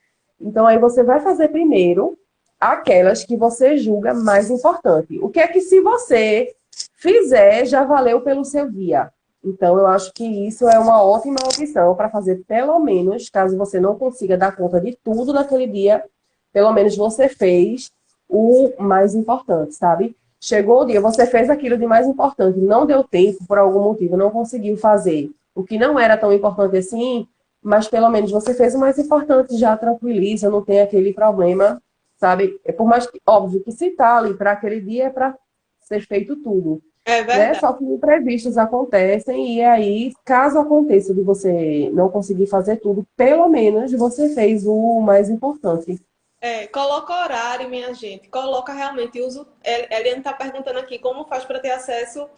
Então aí você vai fazer primeiro aquelas que você julga mais importante. O que é que se você fizer, já valeu pelo seu dia. Então eu acho que isso é uma ótima opção para fazer pelo menos, caso você não consiga dar conta de tudo naquele dia, pelo menos você fez o mais importante, sabe? Chegou o dia, você fez aquilo de mais importante, não deu tempo por algum motivo, não conseguiu fazer o que não era tão importante assim, mas pelo menos você fez o mais importante, já tranquiliza, não tem aquele problema, sabe? É por mais que, óbvio, que se tá ali para aquele dia é para ser feito tudo, É né? verdade. Só que imprevistos acontecem e aí, caso aconteça de você não conseguir fazer tudo, pelo menos você fez o mais importante. Coloca horário, minha gente. Coloca realmente. Uso. Eliane está perguntando aqui como faz para ter acesso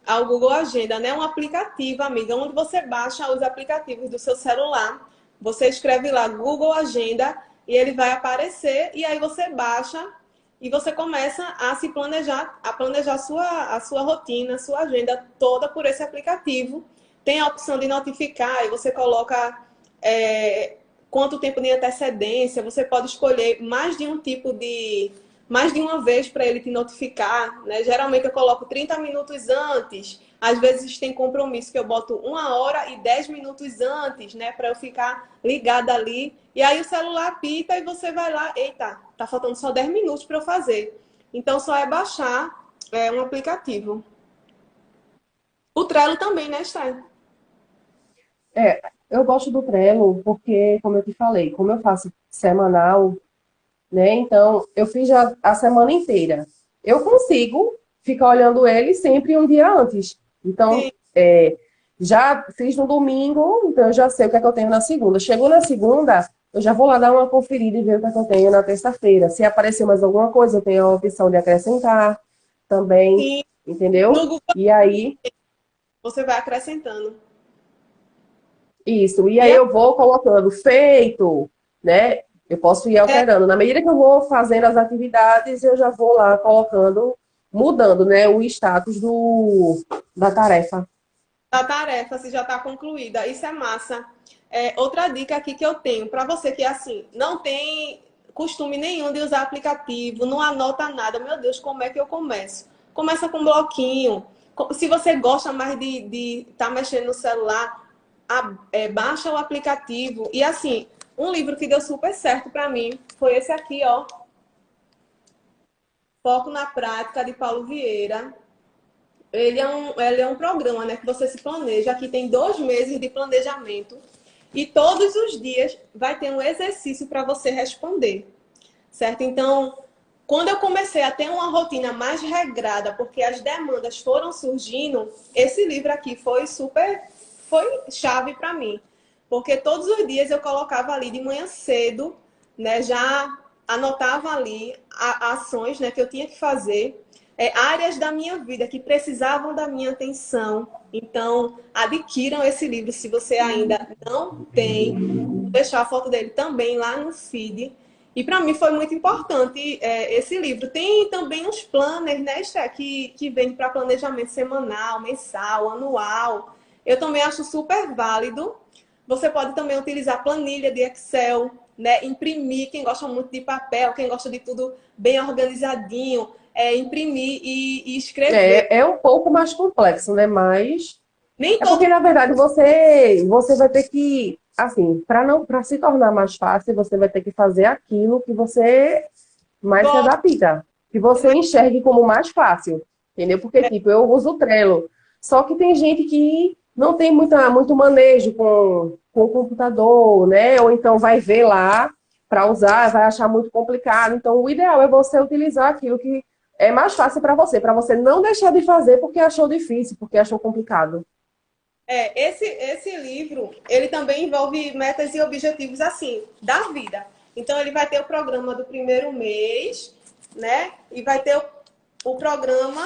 ao Google Agenda, né? Um aplicativo, amiga, onde você baixa os aplicativos do seu celular. Você escreve lá Google Agenda e ele vai aparecer. E aí você baixa e você começa a se planejar, a planejar a sua rotina, a sua agenda toda por esse aplicativo. Tem a opção de notificar e você coloca. é, Quanto tempo de antecedência, você pode escolher mais de um tipo de. Mais de uma vez para ele te notificar, né? Geralmente eu coloco 30 minutos antes, às vezes tem compromisso que eu boto 1 hora e 10 minutos antes, né? Para eu ficar ligada ali. E aí o celular apita e você vai lá, eita, tá faltando só 10 minutos para eu fazer. Então só é baixar um aplicativo. O Trello também, né, Stein? Eu gosto do Trello porque, como eu te falei, como eu faço semanal, né? Então, eu fiz já a semana inteira. Eu consigo ficar olhando ele sempre um dia antes. Então, Sim. já fiz no domingo, então eu já sei o que é que eu tenho na segunda. Chegou na segunda, eu já vou lá dar uma conferida e ver o que é que eu tenho na terça-feira. Se aparecer mais alguma coisa, eu tenho a opção de acrescentar também, Sim. No entendeu? Google E aí, você vai acrescentando. isso. E E aí eu vou colocando feito, né? Eu posso ir é, alterando. Na medida que eu vou fazendo as atividades, eu já vou lá colocando, mudando, né, o status da tarefa. da tarefa, se já está concluída. Isso é massa. Outra dica aqui que eu tenho para você que assim não tem costume nenhum de usar aplicativo, não anota nada. Meu Deus, como é que eu começo? Começa com um bloquinho. Se você gosta mais de estar mexendo no celular, baixa o aplicativo. E assim, um livro que deu super certo para mim foi esse aqui, ó. Foco na Prática, de Paulo Vieira. Ele é um programa, né, que você se planeja. Aqui tem 2 meses de planejamento. E todos os dias vai ter um exercício para você responder. Certo? Então, quando eu comecei a ter uma rotina mais regrada, porque as demandas foram surgindo, esse livro aqui foi chave para mim. Porque todos os dias eu colocava ali de manhã cedo, né, já anotava ali ações, né, que eu tinha que fazer, áreas da minha vida que precisavam da minha atenção. Então, adquiram esse livro se você ainda não tem. Vou deixar a foto dele também lá no feed. E para mim foi muito importante esse livro. Tem também uns planners, né, Esté, que vem para planejamento semanal, mensal, anual. Eu também acho super válido. Você pode também utilizar planilha de Excel, né, imprimir, quem gosta muito de papel, quem gosta de tudo bem organizadinho, imprimir e escrever. É um pouco mais complexo, né? Mas Nem é porque, todo na verdade, você vai ter que, assim, para se tornar mais fácil, você vai ter que fazer aquilo que você mais se gosta, adapta, que você mas enxergue como mais fácil, entendeu? Porque, tipo, eu uso o Trello, só que tem gente que não tem muito manejo com o computador, né? Ou então vai ver lá para usar, vai achar muito complicado. Então, o ideal é você utilizar aquilo que é mais fácil para você não deixar de fazer porque achou difícil, porque achou complicado. esse livro, ele também envolve metas e objetivos assim, da vida. Então, ele vai ter o programa do primeiro mês, né? E vai ter o programa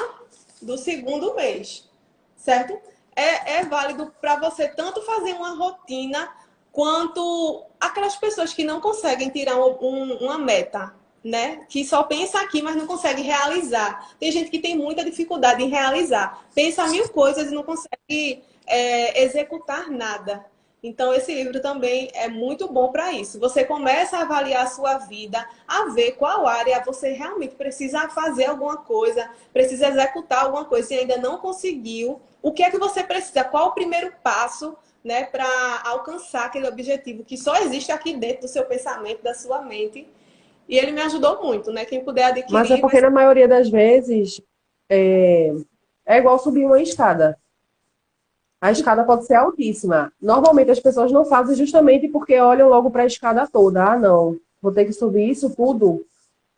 do segundo mês, certo? É válido para você tanto fazer uma rotina, quanto aquelas pessoas que não conseguem tirar uma meta, né? Que só pensa aqui, mas não consegue realizar. Tem gente que tem muita dificuldade em realizar. Pensa 1000 coisas e não consegue executar nada. Então, esse livro também é muito bom para isso. Você começa a avaliar a sua vida, a ver qual área você realmente precisa fazer alguma coisa, precisa executar alguma coisa e ainda não conseguiu. O que é que você precisa? Qual o primeiro passo, né, para alcançar aquele objetivo que só existe aqui dentro do seu pensamento, da sua mente? E ele me ajudou muito, né? Quem puder Mas é adquirir, vai porque, ser. na maioria das vezes, é, é igual subir uma escada. A escada pode ser altíssima. Normalmente as pessoas não fazem justamente porque olham logo para a escada toda. Ah, não, vou ter que subir isso tudo,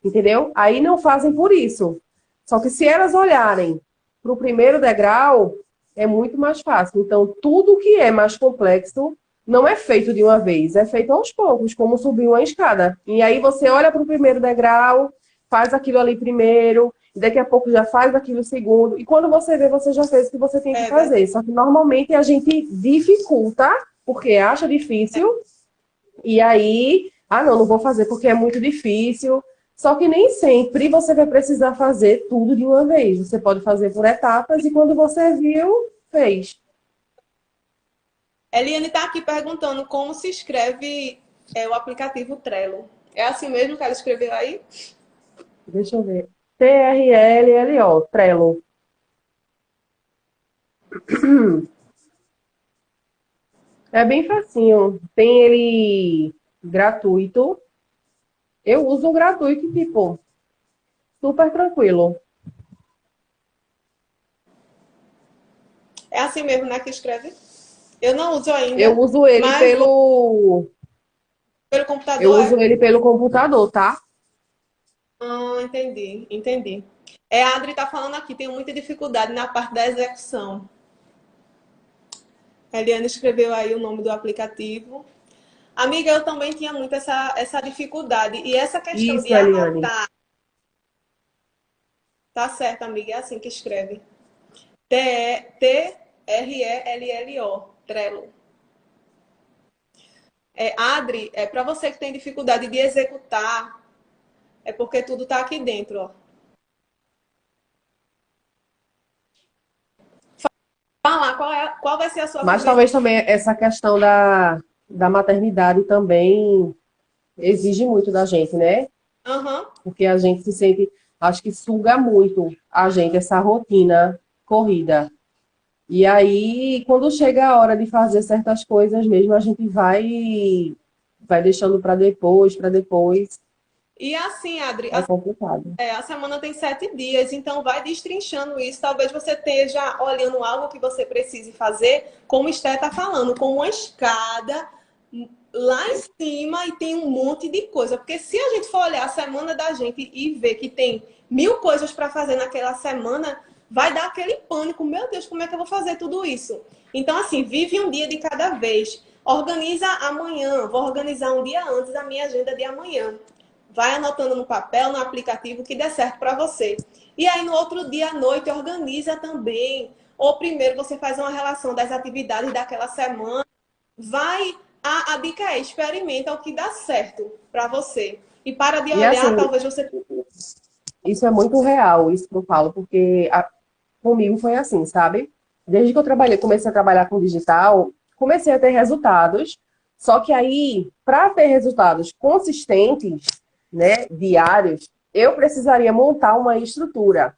entendeu? Aí não fazem por isso. Só que se elas olharem para o primeiro degrau, é muito mais fácil. Então, tudo que é mais complexo não é feito de uma vez, é feito aos poucos, como subir uma escada. E aí você olha para o primeiro degrau, faz aquilo ali primeiro, e daqui a pouco já faz aquilo segundo. E quando você vê, você já fez o que você tem que É verdade. fazer. Só que normalmente a gente dificulta, porque acha difícil, e aí, ah, não vou fazer porque é muito difícil. Só que nem sempre você vai precisar fazer tudo de uma vez. Você pode fazer por etapas e quando você viu, fez. Eliane está aqui perguntando como se escreve o aplicativo Trello. É assim mesmo que ela escreveu aí? Deixa eu ver. TRLLO, Trello. É bem facinho. Tem ele gratuito. Eu uso o gratuito, tipo, super tranquilo. É assim mesmo, né, que escreve? Eu não uso Eu ainda, uso ele mas pelo eu computador uso ele pelo computador, tá? Ah, entendi, entendi. A Adri tá falando aqui, tenho muita dificuldade na parte da execução. A Eliane escreveu aí o nome do aplicativo. Amiga, eu também tinha muito essa dificuldade. E essa questão de Isso, Eliane. anotar, tá certo, amiga, é assim que escreve. Trello, Trello. Adri, para você que tem dificuldade de executar, é porque tudo tá aqui dentro, ó. Falar qual vai ser a sua Mas comida. talvez também essa questão da maternidade também exige muito da gente, né? Aham. Porque a gente se sente, acho que suga muito a gente essa rotina corrida. E aí, quando chega a hora de fazer certas coisas mesmo, a gente vai deixando para depois. E assim, Adri, É complicado. a semana tem 7 dias, então vai destrinchando isso. Talvez você esteja olhando algo que você precise fazer, como o Esté está falando, com uma escada lá em cima e tem um monte de coisa. Porque se a gente for olhar a semana da gente e ver que tem 1.000 coisas para fazer naquela semana, vai dar aquele pânico. Meu Deus, como é que eu vou fazer tudo isso? Então, assim, vive um dia de cada vez. Organiza amanhã. Vou organizar um dia antes a minha agenda de amanhã. Vai anotando no papel, no aplicativo que der certo para você. E aí, no outro dia à noite, organiza também. Ou primeiro você faz uma relação das atividades daquela semana. Vai. A dica é experimenta o que dá certo para você. E para de E olhar, assim, talvez você. isso é muito real, isso que eu falo, porque comigo foi assim, sabe? Desde que eu trabalhei, comecei a trabalhar com digital, comecei a ter resultados, só que aí, para ter resultados consistentes, né, diários, eu precisaria montar uma estrutura.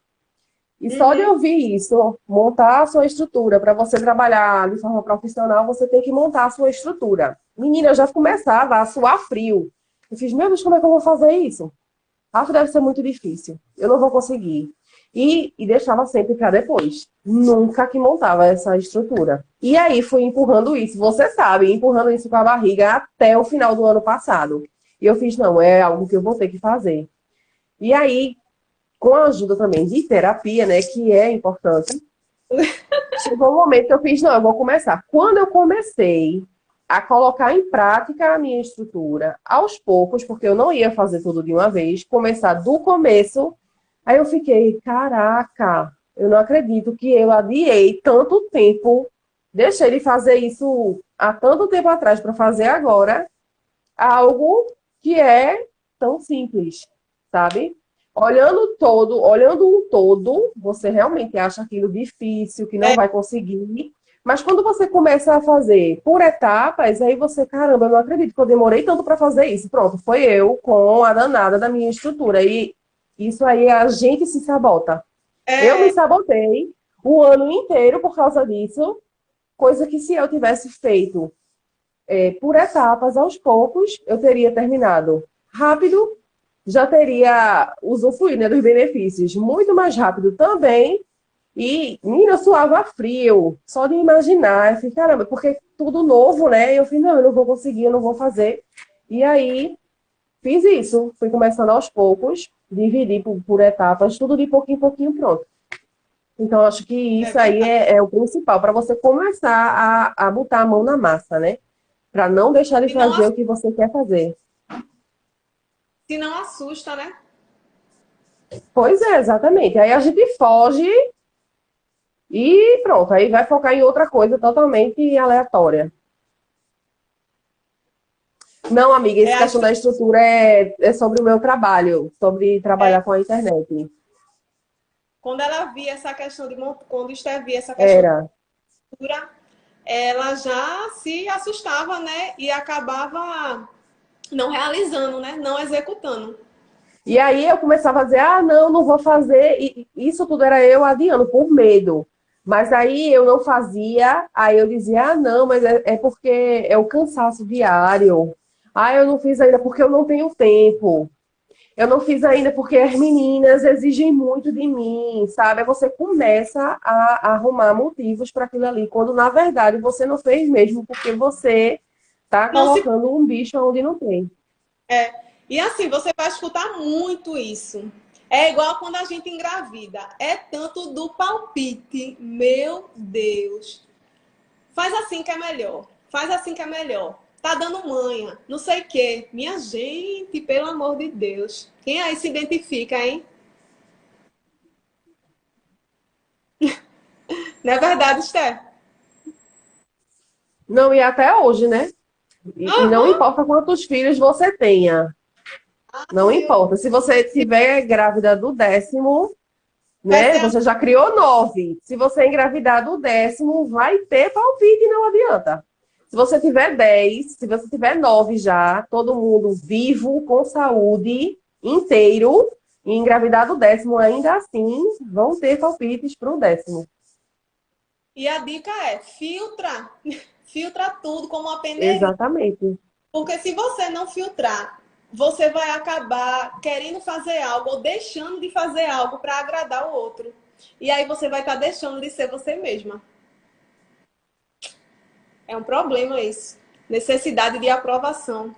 E só de Uhum. ouvir isso, montar a sua estrutura, para você trabalhar de forma profissional, você tem que montar a sua estrutura. Menina, eu já começava a suar frio. Eu fiz, meu Deus, como é que eu vou fazer isso? Ah, deve ser muito difícil. Eu não vou conseguir. E deixava sempre para depois. Nunca que montava essa estrutura. E aí fui empurrando isso, você sabe, empurrando isso com a barriga até o final do ano passado. E eu fiz, não, é algo que eu vou ter que fazer. E aí, com a ajuda também de terapia, né, que é importante, chegou um momento que eu fiz, não, eu vou começar. Quando eu comecei a colocar em prática a minha estrutura, aos poucos, porque eu não ia fazer tudo de uma vez, começar do começo, aí eu fiquei, caraca, eu não acredito que eu adiei tanto tempo, deixei de fazer isso há tanto tempo atrás para fazer agora, algo que é tão simples, sabe? Olhando um todo, você realmente acha aquilo difícil, que não É, vai conseguir. Mas quando você começa a fazer por etapas, aí você, caramba, eu não acredito que eu demorei tanto para fazer isso. Pronto, foi eu com a danada da minha estrutura. E isso aí a gente se sabota. Eu me é, sabotei o ano inteiro por causa disso, coisa que se eu tivesse feito por etapas, aos poucos, eu teria terminado rápido, já teria usufruído, né, dos benefícios muito mais rápido também. E, menina, eu suava frio, só de imaginar. Eu falei, caramba, porque tudo novo, né? Eu falei, não, eu não vou conseguir, eu não vou fazer. E aí, fiz isso. Fui começando aos poucos, dividi por etapas, tudo de pouquinho em pouquinho, pronto. Então, acho que é isso aí verdade. é o principal, para você começar a botar a mão na massa, né? Para não deixar de Se não, fazer o que você quer fazer. se não assusta, né? Pois é, exatamente. Aí a gente foge e pronto, aí vai focar em outra coisa totalmente aleatória. Não, amiga, É essa a questão da estrutura é sobre o meu trabalho, sobre trabalhar com a internet. Quando ela via essa questão quando Esther via essa questão de Era. cultura, ela já se assustava, né? E acabava não realizando, né? Não executando. E aí eu começava a dizer, ah, não, não vou fazer. E isso tudo era eu adiando, por medo. Mas aí eu não fazia, aí eu dizia, ah, não, mas é porque é o cansaço diário. Ah, eu não fiz ainda porque eu não tenho tempo. Eu não fiz ainda porque as meninas exigem muito de mim, sabe? Aí você começa a arrumar motivos para aquilo ali, quando na verdade você não fez mesmo, porque você tá Não se colocando um bicho onde não tem. é. E assim, você vai escutar muito isso. É igual quando a gente engravida. É tanto do palpite. Meu Deus. Faz assim que é melhor. Faz assim que é melhor. Tá dando manha. Não sei o quê. Minha gente, pelo amor de Deus. Quem aí se identifica, hein? Não é verdade, Esther? Não, e até hoje, né? E não Aham. importa quantos filhos você tenha, Ai, não meu importa. Se você estiver grávida do 10º, Vai né? ser Você já criou 9. Se você engravidar do 10º, vai ter palpite, não adianta. Se você tiver 10, se você tiver 9 já, todo mundo vivo, com saúde, inteiro, e engravidar do 10º, ainda assim, vão ter palpites para o 10º. E a dica é filtra. Filtra tudo como uma peneirinha. Exatamente. Porque se você não filtrar, você vai acabar querendo fazer algo ou deixando de fazer algo para agradar o outro. E aí você vai estar deixando de ser você mesma. É um problema isso. Necessidade de aprovação.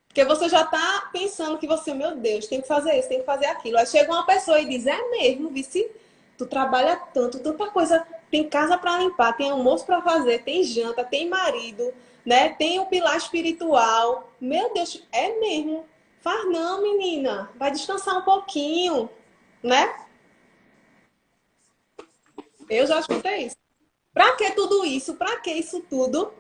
Porque você já está pensando que você, meu Deus, tem que fazer isso, tem que fazer aquilo. Aí chega uma pessoa e diz, é mesmo, vice, tu trabalha tanto, tanta coisa, tem casa para limpar, tem almoço para fazer, tem janta, tem marido, né? Tem o pilar espiritual. Meu Deus, é mesmo. Faz não, menina. Vai descansar um pouquinho, né? Eu já escutei isso. Pra que tudo isso? Pra que isso tudo?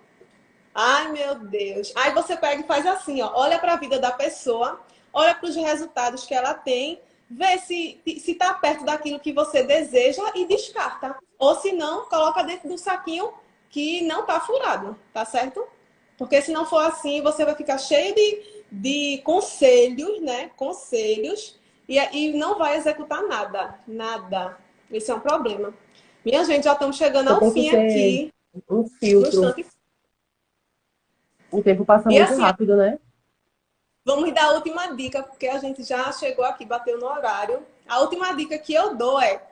Ai, meu Deus. Aí você pega e faz assim, ó. Olha para a vida da pessoa, olha para os resultados que ela tem, vê se tá perto daquilo que você deseja e descarta. Ou se não, coloca dentro do saquinho que não tá furado, tá certo? Porque se não for assim, você vai ficar cheio de conselhos, né? Conselhos, e não vai executar nada. Nada. Esse é um problema. Minha gente, já estamos chegando Você ao tem que fim ter aqui um do filtro. instante. O tempo passa E muito assim, rápido, né? vamos dar a última dica, porque a gente já chegou aqui, bateu no horário. A última dica que eu dou é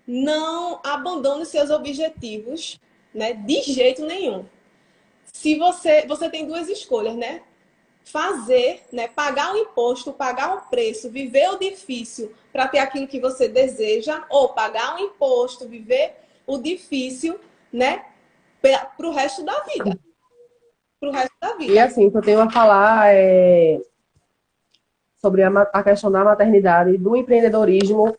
não abandone seus objetivos, né? De jeito nenhum. Se você tem duas escolhas, né? Fazer, né? Pagar um imposto, pagar um preço, viver o difícil para ter aquilo que você deseja, ou pagar um imposto, viver o difícil, né? Para o resto da vida. Para o resto da E vida. assim, o que eu tenho a falar sobre a questão da maternidade, e do empreendedorismo,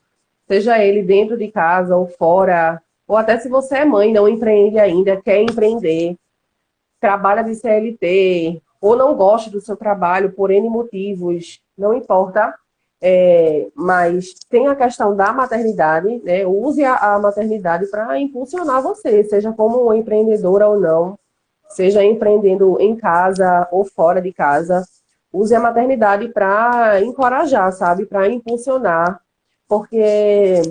seja ele dentro de casa ou fora, ou até se você é mãe, não empreende ainda, quer empreender, trabalha de CLT, ou não gosta do seu trabalho por N motivos, não importa. Mas tem a questão da maternidade, né? Use a maternidade para impulsionar você, seja como empreendedora ou não, seja empreendendo em casa ou fora de casa. Use a maternidade para encorajar, sabe? Para impulsionar, porque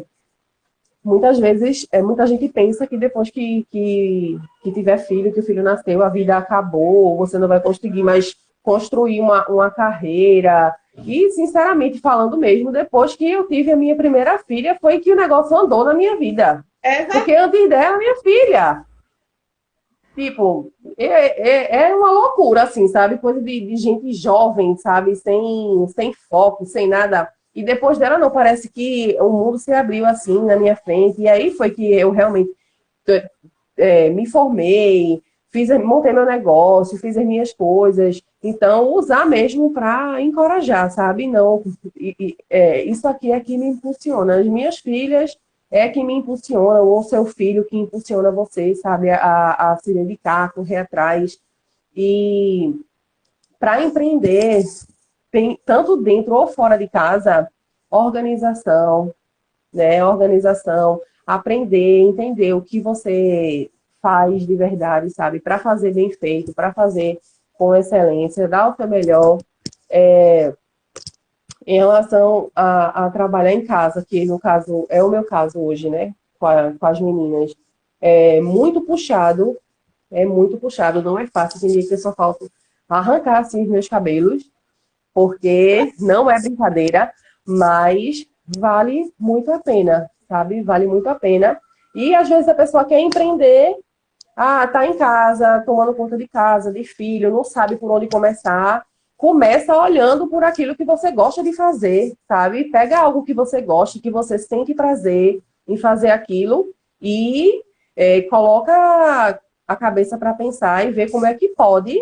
muitas vezes muita gente pensa que depois que tiver filho, que o filho nasceu, a vida acabou, você não vai conseguir mais construir uma carreira. E, sinceramente falando mesmo, depois que eu tive a minha primeira filha, foi que o negócio andou na minha vida. É verdade. Porque antes dela, minha filha. Tipo, é uma loucura, assim, sabe? Coisa de gente jovem, sabe? Sem foco, sem nada. E depois dela, não, parece que o mundo se abriu assim na minha frente. E aí foi que eu realmente me formei, montei meu negócio, fiz as minhas coisas. Então, usar mesmo para encorajar, sabe? Não, isso aqui é que me impulsiona. As minhas filhas é que me impulsiona, ou seu filho que impulsiona você, sabe? A se dedicar, a correr atrás. E para empreender, tem, tanto dentro ou fora de casa, organização, né? Organização, aprender, entender o que você faz de verdade, sabe? Para fazer bem feito, para fazer com excelência, dar o seu melhor. Em relação a trabalhar em casa, que no caso é o meu caso hoje, né? Com as meninas, é muito puxado, não é fácil. Tem dia que eu só falta arrancar assim os meus cabelos, porque não é brincadeira, mas vale muito a pena, sabe? Vale muito a pena. E às vezes a pessoa quer empreender, tá em casa, tomando conta de casa, de filho, não sabe por onde começar. Começa olhando por aquilo que você gosta de fazer, sabe? Pega algo que você gosta, que você sente prazer em fazer aquilo e coloca a cabeça para pensar e ver como é que pode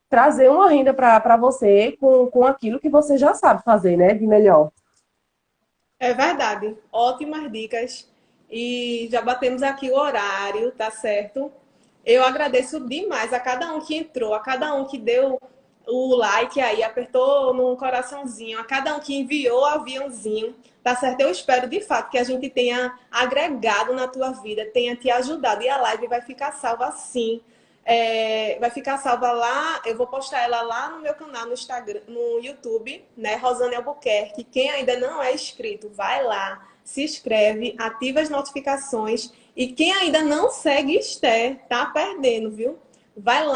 trazer uma renda para você com aquilo que você já sabe fazer, né? De melhor. É verdade. Ótimas dicas. E já batemos aqui o horário, tá certo? Eu agradeço demais a cada um que entrou, a cada um que deu o like aí, apertou no coraçãozinho, a cada um que enviou o aviãozinho, tá certo? Eu espero de fato que a gente tenha agregado na tua vida, tenha te ajudado. E a live vai ficar salva assim. Vai ficar salva lá, eu vou postar ela lá no meu canal no Instagram, no YouTube, né? Rosane Albuquerque. Quem ainda não é inscrito, vai lá, se inscreve, ativa as notificações. E quem ainda não segue Esther, tá perdendo, viu? Vai lá.